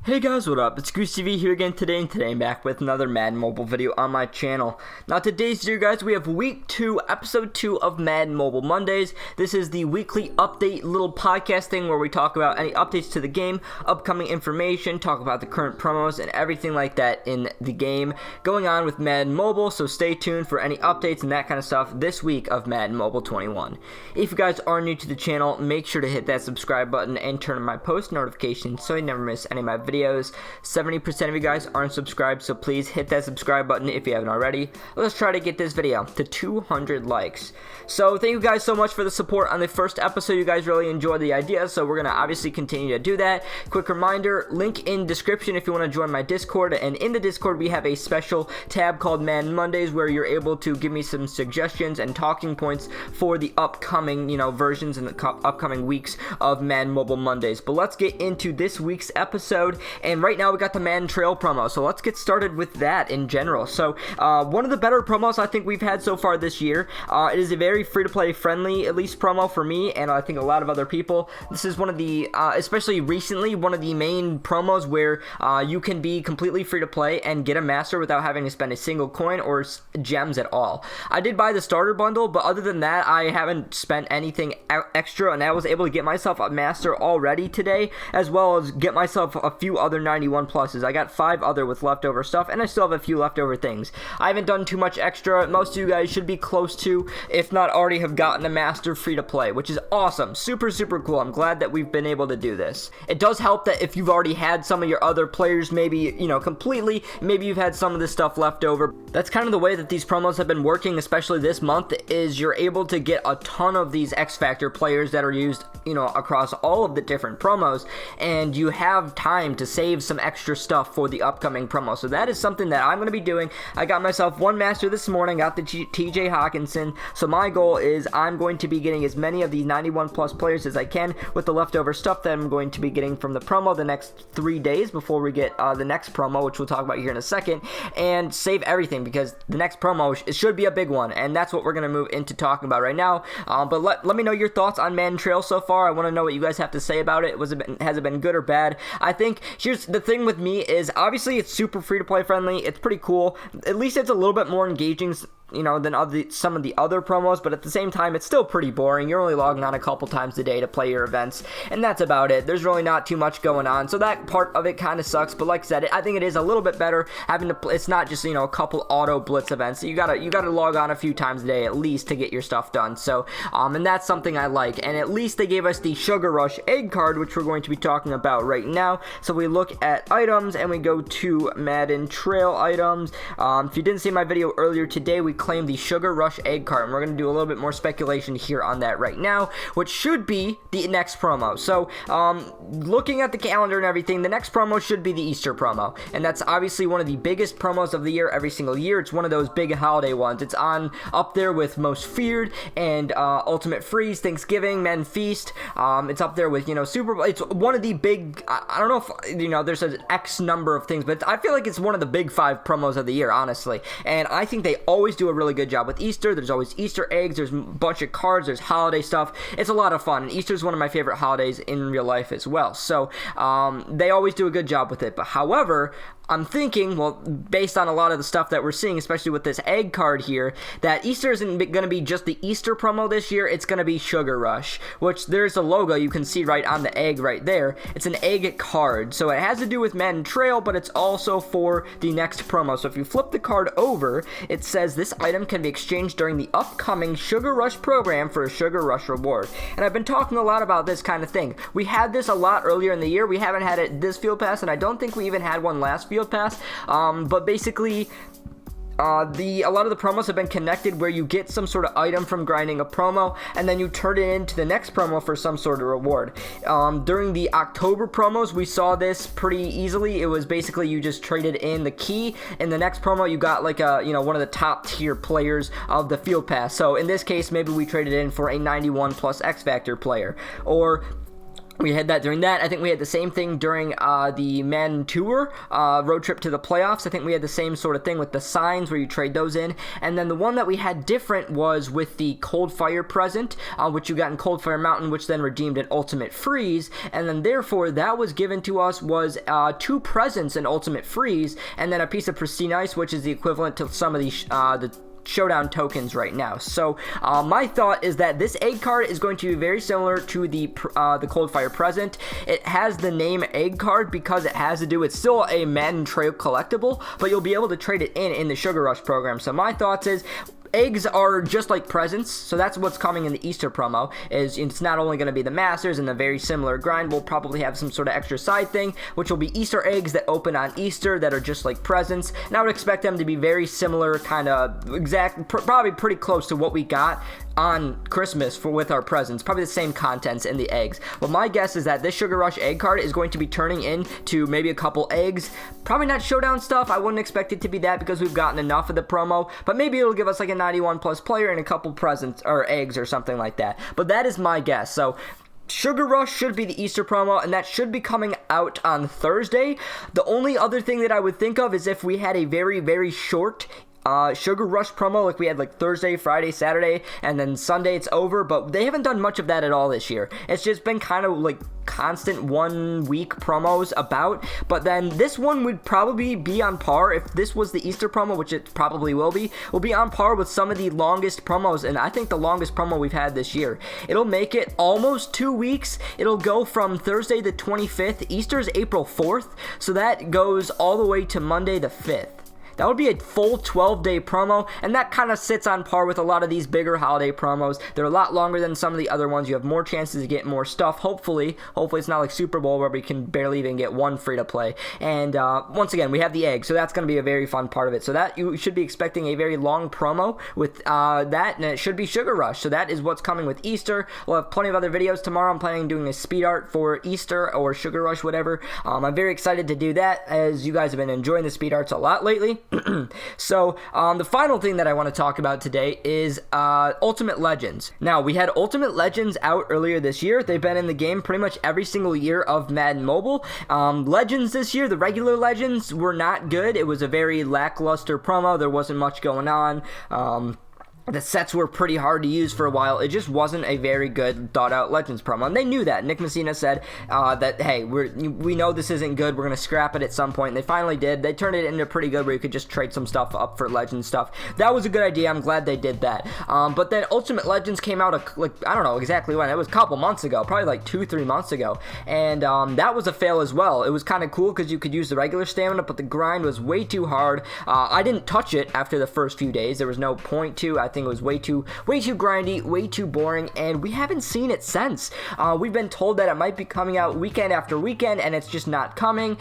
Hey guys, what up? It's Goose TV here again today, and today I'm back with another Madden Mobile video on my channel. Now today's video, guys, we have week 2, episode 2 of Madden Mobile Mondays. This is the weekly update little podcast thing where we talk about any updates to the game, upcoming information, talk about the current promos, and everything like that in the game going on with Madden Mobile, so stay tuned for any updates and that kind of stuff this week of Madden Mobile 21. If you guys are new to the channel, make sure to hit that subscribe button and turn on my post notifications so you never miss any of my videos. 70% of you guys aren't subscribed, so please hit that subscribe button if you haven't already. Let's try to get this video to 200 likes. So thank you guys so much for the support on the first episode. You guys really enjoyed the idea, so we're gonna obviously continue to do that. Quick reminder, link in description if you want to join my Discord, and in the Discord we have a special tab called Madden Mondays where you're able to give me some suggestions and talking points for the upcoming versions in the upcoming weeks of Madden Mobile Mondays. But let's get into this week's episode. And right now we got the Madden Trail promo, so let's get started with that in general. So one of the better promos I think we've had so far this year. It is a very free-to-play friendly, at least, promo for me, and I think a lot of other people. This is one of the, especially recently, one of the main promos where you can be completely free-to-play and get a master without having to spend a single coin or gems at all. I did buy the starter bundle, but other than that, I haven't spent anything extra, and I was able to get myself a master already today, as well as get myself a few other 91 pluses. I got 5 other with leftover stuff, and I still have a few leftover things. I haven't done too much extra. Most of you guys should be close to, if not already have gotten a master free to play, which is awesome. Super cool. I'm glad that we've been able to do this. It does help that if you've already had some of your other players, maybe, completely, maybe you've had some of this stuff left over. That's kind of the way that these promos have been working, especially this month, is you're able to get a ton of these X Factor players that are used, across all of the different promos, and you have time to save some extra stuff for the upcoming promo. So that is something that I'm going to be doing. I got myself one master this morning, got the TJ Hawkinson, so my goal is I'm going to be getting as many of these 91 plus players as I can with the leftover stuff that I'm going to be getting from the promo the next 3 days before we get the next promo, which we'll talk about here in a second, and save everything because the next promo should be a big one, and that's what we're going to move into talking about right now. But let me know your thoughts on Madden Trail so far. I want to know what you guys have to say about it. Has it been good or bad? I think here's the thing with me is obviously it's super free to play friendly. It's pretty cool. At least it's a little bit more engaging, than some of the other promos, but at the same time, it's still pretty boring. You're only logging on a couple times a day to play your events, and that's about it. There's really not too much going on, so that part of it kind of sucks, but like I said, I think it is a little bit better having to it's not just, a couple auto blitz events. You gotta log on a few times a day at least to get your stuff done, so, and that's something I like, and at least they gave us the Sugar Rush egg card, which we're going to be talking about right now. So we look at items, and we go to Madden Trail items. If you didn't see my video earlier today, we claim the Sugar Rush egg card, and we're going to do a little bit more speculation here on that right now, which should be the next promo. So looking at the calendar and everything, the next promo should be the Easter promo, and that's obviously one of the biggest promos of the year every single year. It's one of those big holiday ones. It's up there with Most Feared and Ultimate Freeze, Thanksgiving, Men Feast. It's up there with Super Bowl. It's one of the big, I don't know if there's an X number of things, but I feel like it's one of the big 5 promos of the year, honestly, and I think they always do a really good job with Easter. There's always Easter eggs, there's a bunch of cards, there's holiday stuff. It's a lot of fun, and Easter is one of my favorite holidays in real life as well, so they always do a good job with it. But however, I'm thinking, well, based on a lot of the stuff that we're seeing, especially with this egg card here, that Easter isn't going to be just the Easter promo this year. It's going to be Sugar Rush, which there's a logo you can see right on the egg right there. It's an egg card, so it has to do with Madden Trail, but it's also for the next promo. So if you flip the card over, it says this item can be exchanged during the upcoming Sugar Rush program for a Sugar Rush reward. And I've been talking a lot about this kind of thing. We had this a lot earlier in the year. We haven't had it this field pass, and I don't think we even had one last field pass, but basically a lot of the promos have been connected where you get some sort of item from grinding a promo, and then you turn it into the next promo for some sort of reward. During the October promos, we saw this pretty easily. It was basically you just traded in the key, and the next promo you got like one of the top tier players of the field pass. So in this case, maybe we traded in for a 91 plus X Factor player, or We had that during that. I think we had the same thing during the Madden Tour road trip to the playoffs. I think we had the same sort of thing with the signs where you trade those in. And then the one that we had different was with the Cold Fire present, which you got in Cold Fire Mountain, which then redeemed an Ultimate Freeze. And then therefore that was given to us was 2 presents in Ultimate Freeze, and then a piece of Pristine Ice, which is the equivalent to some of the Showdown tokens right now. So my thought is that this egg card is going to be very similar to the Cold Fire present. It has the name egg card because it has to do with still a Madden Trail collectible, but you'll be able to trade it in the Sugar Rush program. So my thoughts is, eggs are just like presents, so that's what's coming in the Easter promo. Is it's not only going to be the Masters and the very similar grind, we'll probably have some sort of extra side thing, which will be Easter eggs that open on Easter that are just like presents. And I would expect them to be very similar, kind of probably pretty close to what we got on Christmas with our presents, probably the same contents in the eggs. But my guess is that this Sugar Rush egg card is going to be turning into maybe a couple eggs, probably not Showdown stuff. I wouldn't expect it to be that because we've gotten enough of the promo, but maybe it'll give us like a 91 plus player and a couple presents or eggs or something like that. But that is my guess. So Sugar Rush should be the Easter promo, and that should be coming out on Thursday. The only other thing that I would think of is if we had a very, very short Sugar Rush promo, like we had like Thursday, Friday, Saturday, and then Sunday it's over, but they haven't done much of that at all this year. It's just been kind of like constant 1 week promos about, but then this one would probably be on par, if this was the Easter promo, which it probably will be on par with some of the longest promos, and I think the longest promo we've had this year. It'll make it almost 2 weeks. It'll go from Thursday the 25th, Easter's April 4th, so that goes all the way to Monday the 5th. That would be a full 12-day promo, and that kind of sits on par with a lot of these bigger holiday promos. They're a lot longer than some of the other ones. You have more chances to get more stuff, hopefully. Hopefully it's not like Super Bowl where we can barely even get one free-to-play. And once again, we have the egg, so that's going to be a very fun part of it. So that you should be expecting a very long promo with that, and it should be Sugar Rush. So that is what's coming with Easter. We'll have plenty of other videos tomorrow. I'm planning on doing a speed art for Easter or Sugar Rush, whatever. I'm very excited to do that, as you guys have been enjoying the speed arts a lot lately. So, the final thing that I want to talk about today is Ultimate Legends. Now, we had Ultimate Legends out earlier this year. They've been in the game pretty much every single year of Madden Mobile. Legends this year, the regular Legends, were not good. It was a very lackluster promo. There wasn't much going on. The sets were pretty hard to use for a while. It just wasn't a very good thought-out Legends promo, and they knew that. Nick Messina said that, hey, we know this isn't good. We're going to scrap it at some point. And they finally did. They turned it into pretty good where you could just trade some stuff up for Legends stuff. That was a good idea. I'm glad they did that. But then Ultimate Legends came out, I don't know exactly when. It was a couple months ago, probably like 2-3 months ago. And that was a fail as well. It was kind of cool because you could use the regular stamina, but the grind was way too hard. I didn't touch it after the first few days. There was no point to. I think it was way too grindy, way too boring, and we haven't seen it since. We've been told that it might be coming out weekend after weekend, and it's just not coming.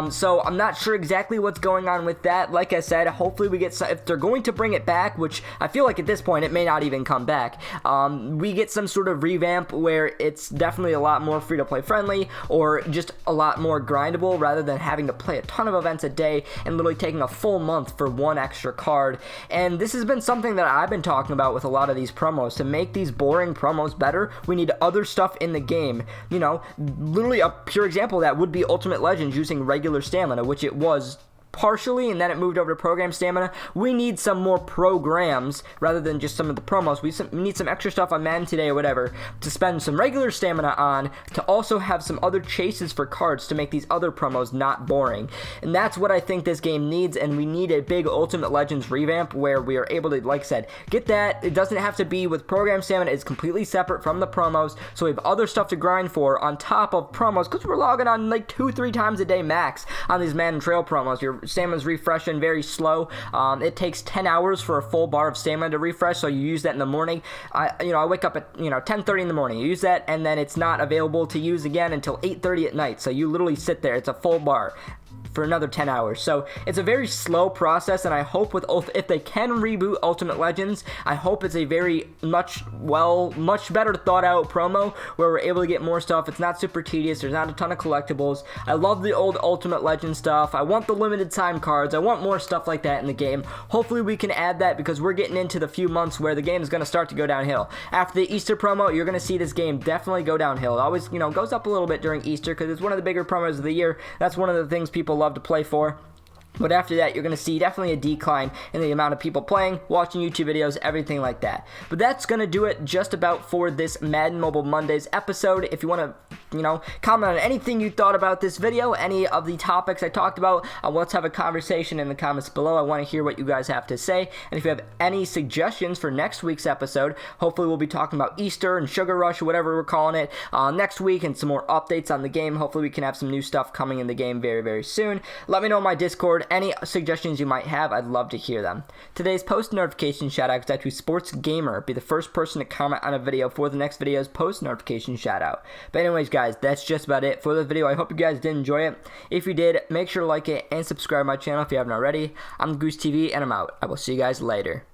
So I'm not sure exactly what's going on with that. Like I said, hopefully we get some, if they're going to bring it back, which I feel like at this point it may not even come back, we get some sort of revamp where it's definitely a lot more free-to-play friendly, or just a lot more grindable, rather than having to play a ton of events a day and literally taking a full month for one extra card. And this has been something that I've been talking about with a lot of these promos. To make these boring promos better, we need other stuff in the game. You know, literally a pure example of that would be Ultimate Legends using regular stamina, which it was partially, and then it moved over to program stamina. We need some more programs rather than just some of the promos. We need some extra stuff on Madden Today or whatever to spend some regular stamina on, to also have some other chases for cards to make these other promos not boring. And that's what I think this game needs, and we need a big Ultimate Legends revamp where we are able to, like I said, get that. It doesn't have to be with program stamina. It's completely separate from the promos, so we have other stuff to grind for on top of promos, because we're logging on like 2-3 times a day max on these Madden Trail promos. Your stamina's refreshing very slow. It takes 10 hours for a full bar of stamina to refresh, so you use that in the morning. I wake up at 10:30 in the morning. You use that, and then it's not available to use again until 8:30 at night. So you literally sit there. It's a full bar. for another 10 hours. So it's a very slow process, and I hope if they can reboot Ultimate Legends, I hope it's a very much better thought out promo where we're able to get more stuff. It's not super tedious. There's not a ton of collectibles. I love the old Ultimate Legends stuff. I want the limited time cards. I want more stuff like that in the game. Hopefully we can add that, because we're getting into the few months where the game is going to start to go downhill. After the Easter promo, you're going to see this game definitely go downhill. It always, goes up a little bit during Easter because it's one of the bigger promos of the year. That's one of the things people love to play for. But after that, you're going to see definitely a decline in the amount of people playing, watching YouTube videos, everything like that. But that's going to do it just about for this Madden Mobile Mondays episode. If you want to, comment on anything you thought about this video, any of the topics I talked about, let's have a conversation in the comments below. I want to hear what you guys have to say. And if you have any suggestions for next week's episode, hopefully we'll be talking about Easter and Sugar Rush, or whatever we're calling it, next week, and some more updates on the game. Hopefully we can have some new stuff coming in the game very, very soon. Let me know in my Discord any suggestions you might have. I'd love to hear them. Today's post notification shout-out goes out to Sports Gamer. Be the first person to comment on a video for the next video's post notification shout-out. But anyways, guys, that's just about it for the video. I hope you guys did enjoy it. If you did, make sure to like it and subscribe to my channel if you haven't already. I'm Goose TV, and I'm out. I will see you guys later.